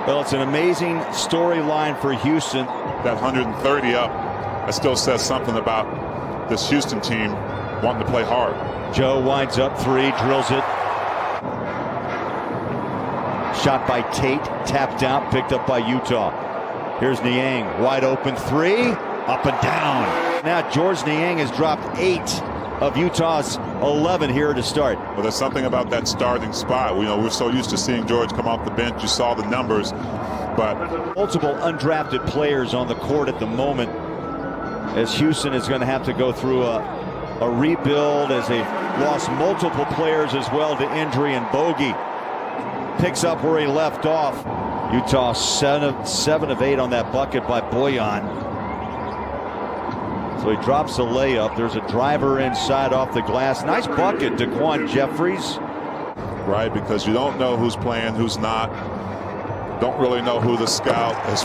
Well, it's an amazing storyline for Houston. That 130 up, that still says something about this Houston team wanting to play hard. Joe winds up three, drills it. Shot by Tate, tapped out, picked up by Utah. Here's Niang, wide open three, up and down. Now Georges Niang has dropped 8 of Utah's 11 here to start. Well, there's something about that starting spot. We're so used to seeing George come off the bench. You saw the numbers, but multiple undrafted players on the court at the moment, as Houston is going to have to go through a rebuild, as they've lost multiple players as well to injury, and Bogey picks up where he left off. Utah 7 of 8 on that bucket by Boyan. So he drops a layup. There's a driver inside off the glass. Nice bucket, Daquan Jeffries. Right, because you don't know who's playing, who's not. Don't really know who the scout is.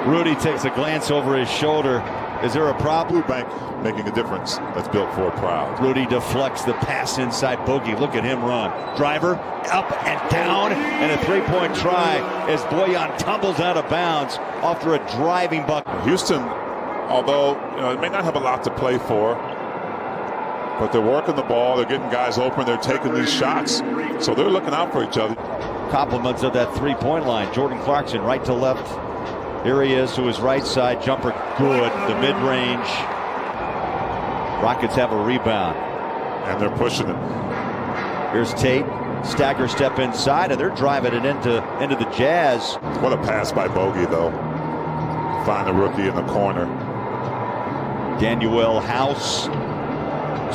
Rudy takes a glance over his shoulder. Is there a problem? Blue Bank making a difference. That's built for a crowd. Rudy deflects the pass inside Bogey. Look at him run. Driver up and down, and a three-point try as Boyan tumbles out of bounds after a driving bucket. Houston, although it may not have a lot to play for, but they're working the ball. They're getting guys open. They're taking these shots, so they're looking out for each other. Compliments of that three-point line. Jordan Clarkson right to left. Here he is to his right side. Jumper good. The mid-range. Rockets have a rebound. And they're pushing it. Here's Tate. Stagger step inside, and they're driving it into the Jazz. What a pass by Bogey, though. Find the rookie in the corner. Danuel House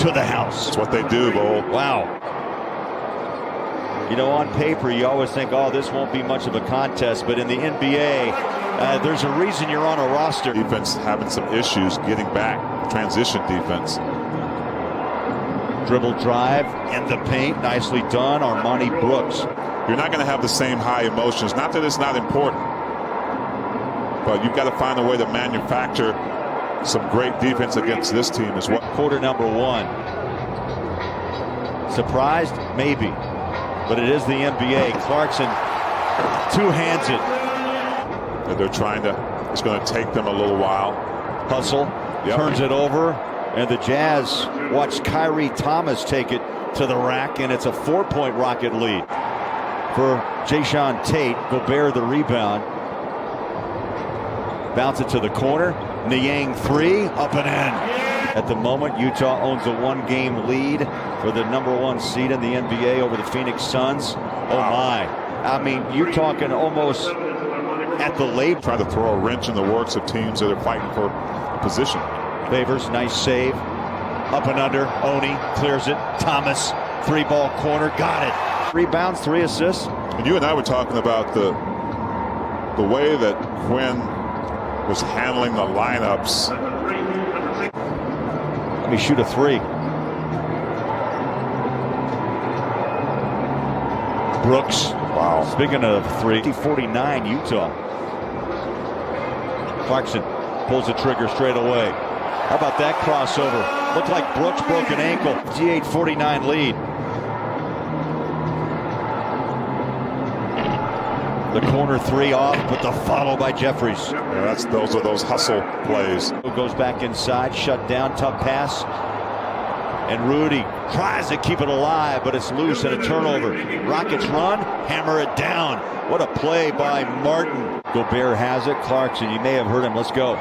to the house. That's what they do, Bo. Wow. On paper, you always think, oh, this won't be much of a contest. But in the NBA, there's a reason you're on a roster. Defense having some issues getting back. Transition defense. Dribble drive in the paint. Nicely done, Armani Brooks. You're not going to have the same high emotions. Not that it's not important, but you've got to find a way to manufacture some great defense against this team as well. Quarter number 1. Surprised? Maybe. But it is the NBA. Clarkson two-hands it. And they're trying to, it's going to take them a little while. Hustle, turns it over, and the Jazz watch Kyrie Thomas take it to the rack, and it's a 4-point Rocket lead for Jayshawn Tate. Gobert the rebound. Bounce it to the corner. Niang three, up and in. At the moment, Utah owns a 1-game lead for the number 1 seed in the NBA over the Phoenix Suns. Oh my. I mean, you're talking almost at the late. Trying to throw a wrench in the works of teams that are fighting for position. Favors, nice save. Up and under, Oni clears it. Thomas, 3-ball corner, got it. Rebounds, 3 assists. And you and I were talking about the way that Quinn was handling the lineups. Let me shoot a 3. Brooks. Wow. Speaking of 3, 49 Utah. Clarkson pulls the trigger straight away. How about that crossover? Looked like Brooks broke an ankle. G8-49 lead. The corner 3 off, but the follow by Jeffries. Yeah, those are those hustle plays. Goes back inside, shut down, tough pass. And Rudy tries to keep it alive, but it's loose and a turnover. Rockets run, hammer it down. What a play by Martin. Gobert has it. Clarkson, you may have heard him. Let's go.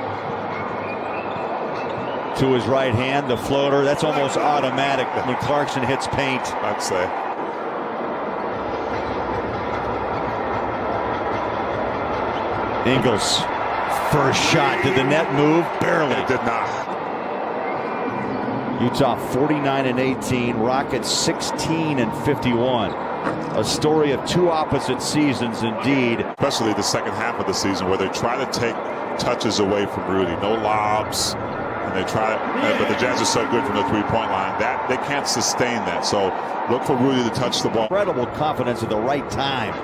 To his right hand, the floater. That's almost automatic when Clarkson hits paint. I'd say. Ingles, first shot. Did the net move? Barely. It did not. Utah 49-18, Rockets 16-51. A story of 2 opposite seasons indeed. Especially the second half of the season where they try to take touches away from Rudy. No lobs. And they try to, but the Jazz are so good from the 3-point line that they can't sustain that. So look for Rudy to touch the ball. Incredible confidence at the right time.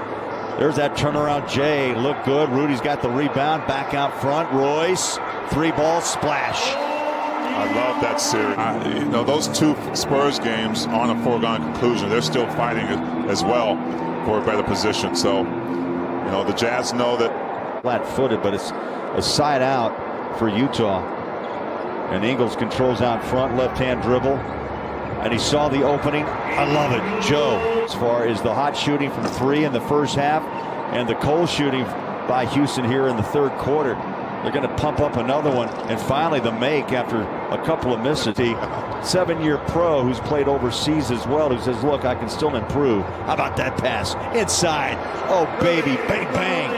There's that turnaround. Jay looked good. Rudy's got the rebound back out front. Royce, 3-ball splash. I love that series. Those 2 Spurs games aren't a foregone conclusion. They're still fighting as well for a better position. So know, the Jazz know that. Flat-footed, but it's a side out for Utah. And Ingles controls out front, left-hand dribble. And he saw the opening. I love it. Joe, as far as the hot shooting from three in the first half and the cold shooting by Houston here in the third quarter. They're going to pump up another one. And finally the make after a couple of misses. The 7-year pro who's played overseas as well, who says, look, I can still improve. How about that pass? Inside. Oh, baby. Bang, bang.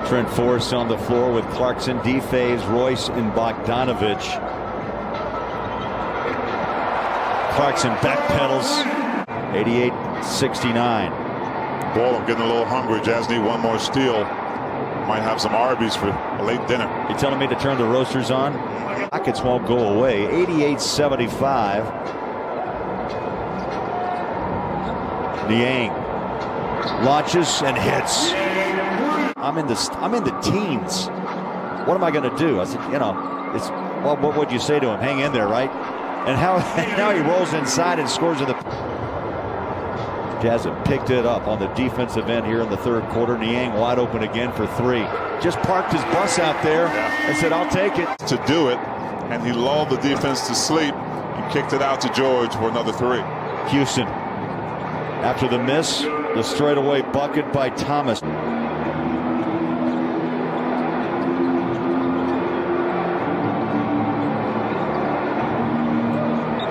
Trent Forrest on the floor with Clarkson, D-Faze, Royce, and Bogdanovich. Clarkson backpedals. 88-69. Ball, I'm getting a little hungry. Jazz need one more steal. Might have some Arby's for a late dinner. You telling me to turn the roasters on? Rockets won't go away. 88-75. Niang launches and hits. I'm in the teens. What am I going to do? I said, you know, it's well, what would you say to him? Hang in there, right? And now he rolls inside and scores at the. Jazz have picked it up on the defensive end here in the third quarter. Niang wide open again for three. Just parked his bus out there and said, I'll take it. To do it, and he lulled the defense to sleep and kicked it out to George for another three. Houston, after the miss, the straightaway bucket by Thomas.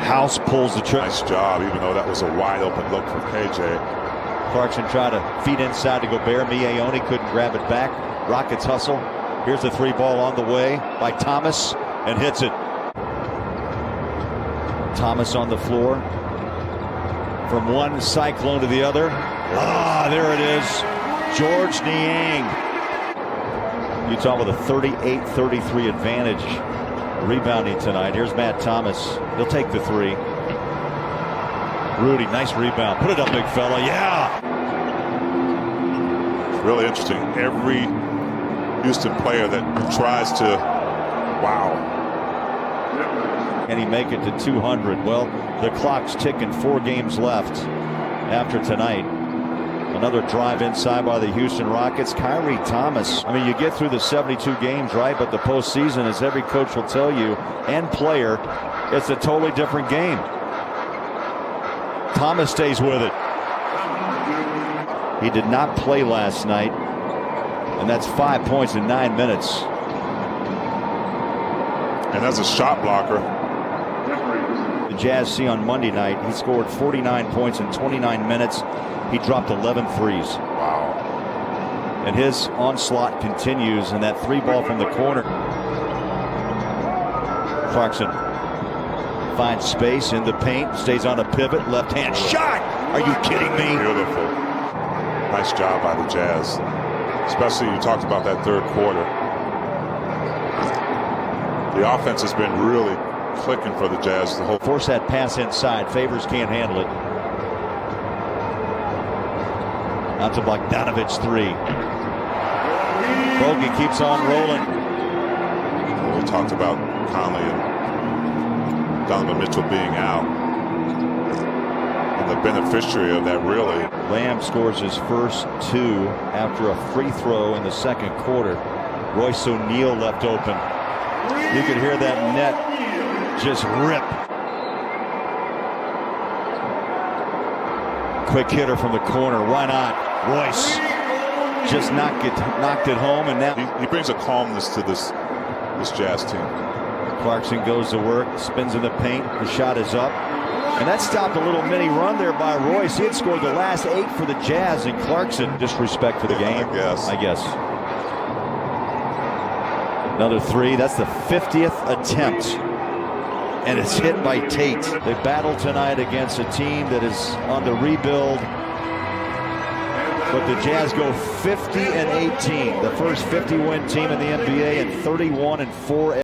House pulls the trigger. Nice job, even though that was a wide open look for KJ. Clarkson tried to feed inside to Gobert. Miaoni couldn't grab it back. Rockets hustle. Here's the three ball on the way by Thomas and hits it. Thomas on the floor. From one cyclone to the other. Ah, there it is. George Niang. Utah with a 38-33 advantage. Rebounding tonight. Here's Matt Thomas. He'll take the three. Rudy, nice rebound. Put it up, big fella. Yeah. It's really interesting. Every Houston player that tries to, wow. Can he make it to 200? Well, the clock's ticking. 4 games left after tonight. Another drive inside by the Houston Rockets. Kyrie Thomas. I mean, you get through the 72 games, right? But the postseason, as every coach will tell you, and player, it's a totally different game. Thomas stays with it. He did not play last night, and that's 5 points in 9 minutes. And as a shot blocker, the Jazz see on Monday night, he scored 49 points in 29 minutes. He dropped 11 threes. wow. And his onslaught continues, and that three ball from the corner. Clarkson finds space in the paint, stays on a pivot, left hand shot. Are you kidding me? Beautiful. Nice job by the Jazz. Especially, you talked about that third quarter. The offense has been really clicking for the Jazz. The whole force that pass inside. Favors can't handle it. Out to Bogdanovich, three. Bogey keeps on rolling. Well, we talked about Conley and Donovan Mitchell being out. And the beneficiary of that, really. Lamb scores his first 2 after a free throw in the second quarter. Royce O'Neal left open. You could hear that net just rip. Quick hitter from the corner. Why not? Royce just knocked it home, and now he brings a calmness to this Jazz team. Clarkson goes to work, spins in the paint. The shot is up, and that stopped a little mini run there by Royce. He had scored the last 8 for the Jazz, and Clarkson disrespect for the game. I guess. Another 3. That's the 50th attempt. And it's hit by Tate. They battle tonight against a team that is on the rebuild. But the Jazz go 50-18. The first 50-win team in the NBA and 31-4.